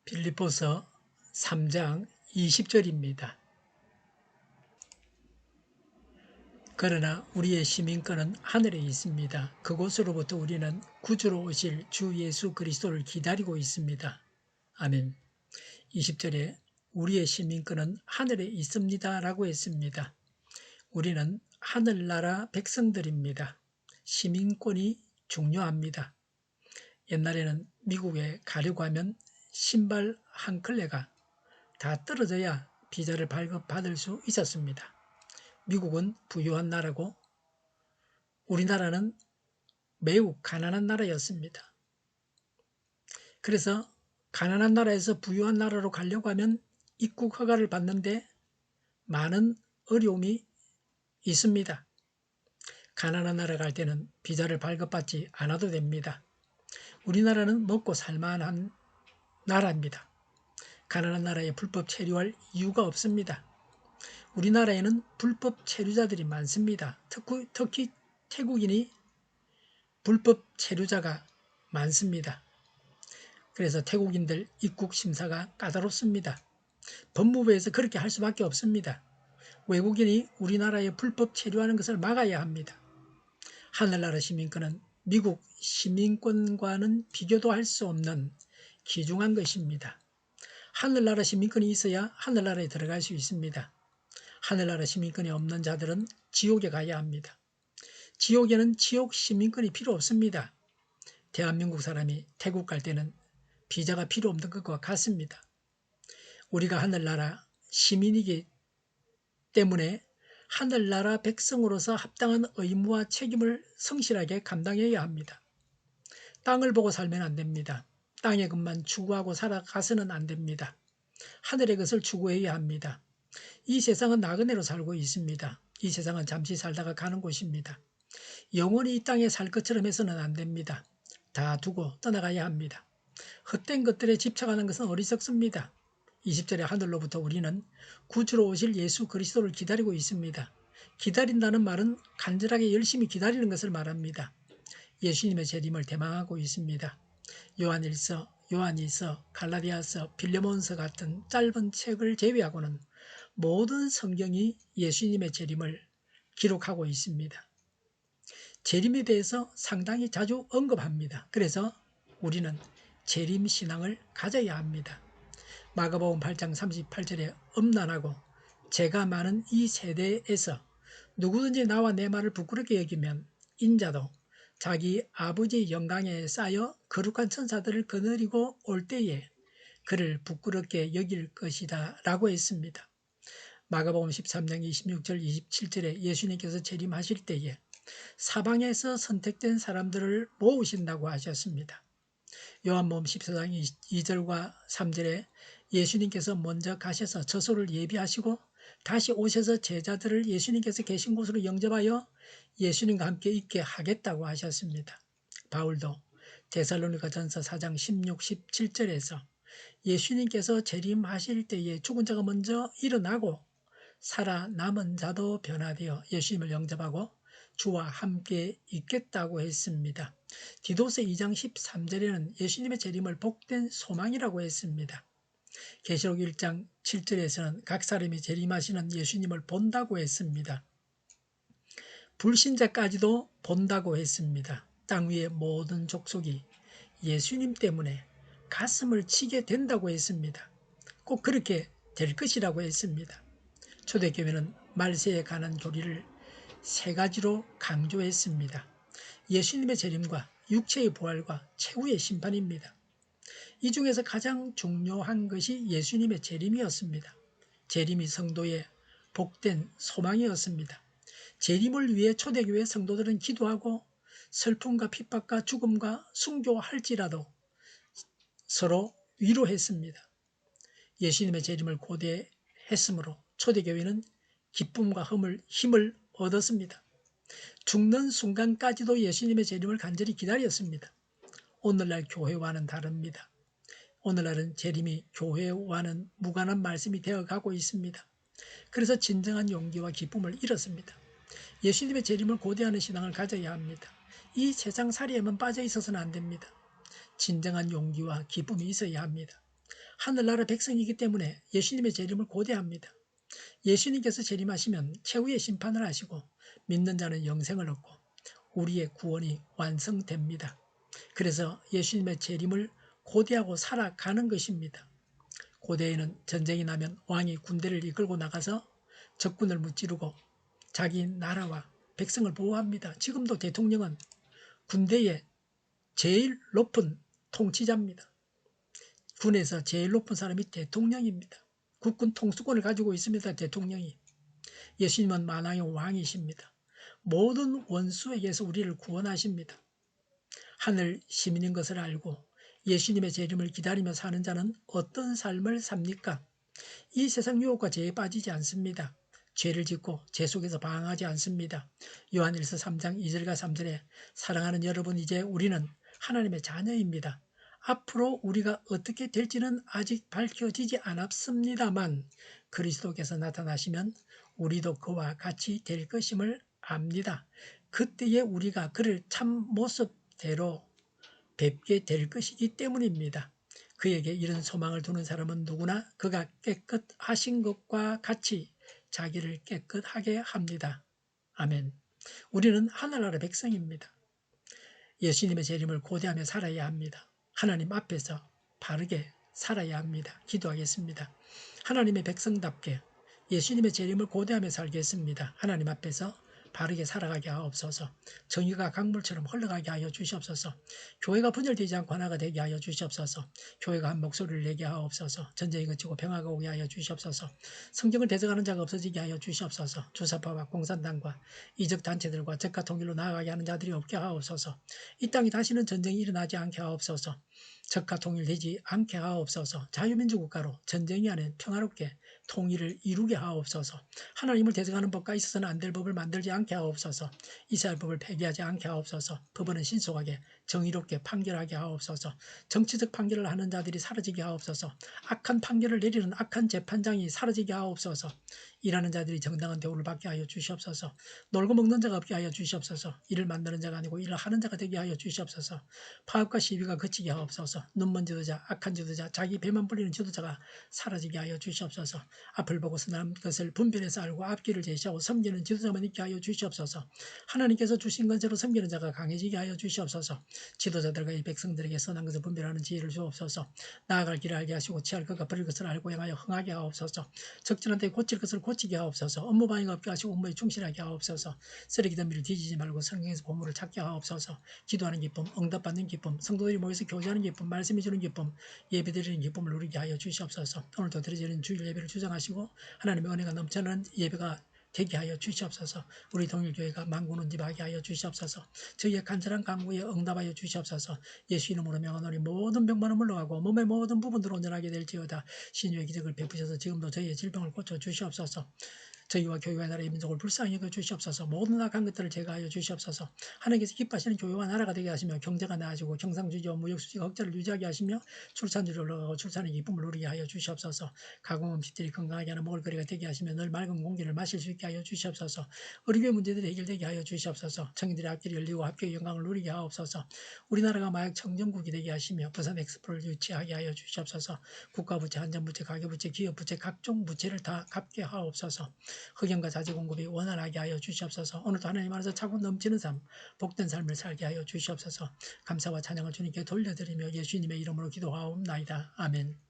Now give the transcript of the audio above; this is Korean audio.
빌립보서 3장 20절입니다. 그러나 우리의 시민권은 하늘에 있습니다. 그곳으로부터 우리는 구주로 오실 주 예수 그리스도를 기다리고 있습니다. 아멘. 20절에 우리의 시민권은 하늘에 있습니다 라고 했습니다. 우리는 하늘나라 백성들입니다. 시민권이 중요합니다. 옛날에는 미국에 가려고 하면 신발 한 켤레가 다 떨어져야 비자를 발급받을 수 있었습니다. 미국은 부유한 나라고 우리나라는 매우 가난한 나라였습니다. 그래서 가난한 나라에서 부유한 나라로 가려고 하면 입국 허가를 받는데 많은 어려움이 있습니다. 가난한 나라 갈 때는 비자를 발급받지 않아도 됩니다. 우리나라는 먹고 살만한 나라입니다. 가난한 나라에 불법 체류할 이유가 없습니다. 우리나라에는 불법 체류자들이 많습니다. 특히 태국인이 불법 체류자가 많습니다. 그래서 태국인들 입국 심사가 까다롭습니다. 법무부에서 그렇게 할 수밖에 없습니다. 외국인이 우리나라에 불법 체류하는 것을 막아야 합니다. 하늘나라 시민권은 미국 시민권과는 비교도 할 수 없는 귀중한 것입니다. 하늘나라 시민권이 있어야 하늘나라에 들어갈 수 있습니다. 하늘나라 시민권이 없는 자들은 지옥에 가야 합니다. 지옥에는 지옥 시민권이 필요 없습니다. 대한민국 사람이 태국 갈 때는 비자가 필요 없는 것과 같습니다. 우리가 하늘나라 시민이기 때문에 하늘나라 백성으로서 합당한 의무와 책임을 성실하게 감당해야 합니다. 땅을 보고 살면 안 됩니다. 땅의 것만 추구하고 살아가서는 안 됩니다. 하늘의 것을 추구해야 합니다. 이 세상은 나그네로 살고 있습니다. 이 세상은 잠시 살다가 가는 곳입니다. 영원히 이 땅에 살 것처럼 해서는 안 됩니다. 다 두고 떠나가야 합니다. 헛된 것들에 집착하는 것은 어리석습니다. 20절에 하늘로부터 우리는 구주로 오실 예수 그리스도를 기다리고 있습니다. 기다린다는 말은 간절하게 열심히 기다리는 것을 말합니다. 예수님의 재림을 대망하고 있습니다. 요한일서, 요한이서, 갈라디아서, 빌레몬서 같은 짧은 책을 제외하고는 모든 성경이 예수님의 재림을 기록하고 있습니다. 재림에 대해서 상당히 자주 언급합니다. 그래서 우리는 재림 신앙을 가져야 합니다. 마가복음 8장 38절에 엄난하고 죄가 많은 이 세대에서 누구든지 나와 내 말을 부끄럽게 여기면 인자도 자기 아버지의 영광에 쌓여 거룩한 천사들을 거느리고 올 때에 그를 부끄럽게 여길 것이다 라고 했습니다. 마가복음 13장 26절 27절에 예수님께서 재림하실 때에 사방에서 선택된 사람들을 모으신다고 하셨습니다. 요한복음 14장 2절과 3절에 예수님께서 먼저 가셔서 저소를 예비하시고 다시 오셔서 제자들을 예수님께서 계신 곳으로 영접하여 예수님과 함께 있게 하겠다고 하셨습니다. 바울도 데살로니가전서 4장 16, 17절에서 예수님께서 재림하실 때에 죽은 자가 먼저 일어나고 살아남은 자도 변화되어 예수님을 영접하고 주와 함께 있겠다고 했습니다. 디도서 2장 13절에는 예수님의 재림을 복된 소망이라고 했습니다. 계시록 1장 7절에서는 각 사람이 재림하시는 예수님을 본다고 했습니다. 불신자까지도 본다고 했습니다. 땅 위의 모든 족속이 예수님 때문에 가슴을 치게 된다고 했습니다. 꼭 그렇게 될 것이라고 했습니다. 초대교회는 말세에 관한 교리를 세 가지로 강조했습니다. 예수님의 재림과 육체의 부활과 최후의 심판입니다. 이 중에서 가장 중요한 것이 예수님의 재림이었습니다. 재림이 성도의 복된 소망이었습니다. 재림을 위해 초대교회 성도들은 기도하고 슬픔과 핍박과 죽음과 순교할지라도 서로 위로했습니다. 예수님의 재림을 고대했으므로 초대교회는 기쁨과 힘을 얻었습니다. 죽는 순간까지도 예수님의 재림을 간절히 기다렸습니다. 오늘날 교회와는 다릅니다. 오늘날은 재림이 교회와는 무관한 말씀이 되어가고 있습니다. 그래서 진정한 용기와 기쁨을 잃었습니다. 예수님의 재림을 고대하는 신앙을 가져야 합니다. 이 세상 살이에만 빠져 있어서는 안 됩니다. 진정한 용기와 기쁨이 있어야 합니다. 하늘나라 백성이기 때문에 예수님의 재림을 고대합니다. 예수님께서 재림하시면 최후의 심판을 하시고 믿는 자는 영생을 얻고 우리의 구원이 완성됩니다. 그래서 예수님의 재림을 고대하고 살아가는 것입니다. 고대에는 전쟁이 나면 왕이 군대를 이끌고 나가서 적군을 무찌르고 자기 나라와 백성을 보호합니다. 지금도 대통령은 군대의 제일 높은 통치자입니다. 군에서 제일 높은 사람이 대통령입니다. 국군 통수권을 가지고 있습니다. 대통령이. 예수님은 만왕의 왕이십니다. 모든 원수에게서 우리를 구원하십니다. 하늘 시민인 것을 알고 예수님의 재림을 기다리며 사는 자는 어떤 삶을 삽니까? 이 세상 유혹과 죄에 빠지지 않습니다. 죄를 짓고 죄 속에서 방황하지 않습니다. 요한일서 3장 2절과 3절에 사랑하는 여러분, 이제 우리는 하나님의 자녀입니다. 앞으로 우리가 어떻게 될지는 아직 밝혀지지 않았습니다만 그리스도께서 나타나시면 우리도 그와 같이 될 것임을 압니다. 그때에 우리가 그를 참 모습대로 뵙게 될 것이기 때문입니다. 그에게 이런 소망을 두는 사람은 누구나 그가 깨끗하신 것과 같이 자기를 깨끗하게 합니다. 아멘. 우리는 하늘나라 백성입니다. 예수님의 재림을 고대하며 살아야 합니다. 하나님 앞에서 바르게 살아야 합니다. 기도하겠습니다. 하나님의 백성답게 예수님의 재림을 고대하며 살겠습니다. 하나님 앞에서 바르게 살아가게 하옵소서. 정의가 강물처럼 흘러가게 하여 주시옵소서. 교회가 분열되지 않고 하나가 되게 하여 주시옵소서. 교회가 한 목소리를 내게 하옵소서. 전쟁이 그치고 평화가 오게 하여 주시옵소서. 성경을 대적하는 자가 없어지게 하여 주시옵소서. 주사파와 공산당과 이적 단체들과 적과 통일로 나아가게 하는 자들이 없게 하옵소서. 이 땅에 다시는 전쟁이 일어나지 않게 하옵소서. 적과 통일되지 않게 하옵소서. 자유민주국가로 전쟁이 아닌 평화롭게 통일을 이루게 하옵소서. 하나님을 대적하는 법과 있어서는 안 될 법을 만들지 않게 하옵소서. 이스라엘법을 폐기하지 않게 하옵소서. 법원은 신속하게 정의롭게 판결하게 하옵소서. 정치적 판결을 하는 자들이 사라지게 하옵소서. 악한 판결을 내리는 악한 재판장이 사라지게 하옵소서. 일하는 자들이 정당한 대우를 받게 하여 주시옵소서. 놀고 먹는 자가 없게 하여 주시옵소서. 일을 만드는 자가 아니고 일을 하는 자가 되게 하여 주시옵소서. 파업과 시비가 그치게 하옵소서. 눈먼 지도자, 악한 지도자, 자기 배만 불리는 지도자가 사라지게 하여 주시옵소서. 앞을 보고 선한 것을 분별해서 알고 앞길을 제시하고 섬기는 지도자만 있게 하여 주시옵소서. 하나님께서 주신 것으로 섬기는 자가 강해지게 하여 주시옵소서. 지도자들과 이 백성들에게 선한 것을 분별하는 지혜를 주옵소서. 나아갈 길을 알게 하시고 취할 것과 버릴 것을 알고 행하여 흥하게 하옵소서. 적절한 때 고칠 것을 고치게 하옵소서. 업무 방해가 없게 하시고 업무에 충실하게 하옵소서. 쓰레기 더미를 뒤지지 말고 성경에서 보물을 찾게 하옵소서. 기도하는 기쁨, 응답받는 기쁨, 성도들이 모여서 교제하는 기쁨, 말씀해 주는 기쁨, 예배드리는 기쁨을 누리게 하여 주시옵소서. 오늘도 드려지는 주일 예배를 주장하시고 하나님의 은혜가 넘쳐나는 예배가 되게 하여 주시옵소서. 우리 동일교회가 만군운집하게 하여 주시옵소서. 저희의 간절한 간구에 응답하여 주시옵소서. 예수 이름으로 명하노니 모든 병만은 물러가고 몸의 모든 부분들로 온전하게 될지어다. 신유의 기적을 베푸셔서 지금도 저희의 질병을 고쳐 주시옵소서. 저희와 교회와 나라의 민족을 불쌍히 여겨 주시옵소서. 모든 악한 것들을 제거하여 주시옵소서. 하나님께서 기뻐하시는 교회와 나라가 되게 하시며 경제가 나아지고 경상주의와 무역수지가 흑자를 유지하게 하시며 출산율이 올라가고 출산의 기쁨을 누리게 하여 주시옵소서. 가공 음식들이 건강하게 하는 먹을거리가 되게 하시며 늘 맑은 공기를 마실 수 있게 하여 주시옵소서. 의료의 문제들이 해결되게 하여 주시옵소서. 청인들의 앞길이 열리고 합격의 영광을 누리게 하옵소서. 우리나라가 마약 청정국이 되게 하시며 부산 엑스포를 유치하게 하여 주시옵소서. 국가부채, 안전부채, 가계부채, 기업부채, 각종 부채를 다 갚게 하옵소서. 흑연과 자재 공급이 원활하게 하여 주시옵소서. 오늘도 하나님 안에서 차고 넘치는 삶, 복된 삶을 살게 하여 주시옵소서. 감사와 찬양을 주님께 돌려드리며 예수님의 이름으로 기도하옵나이다. 아멘.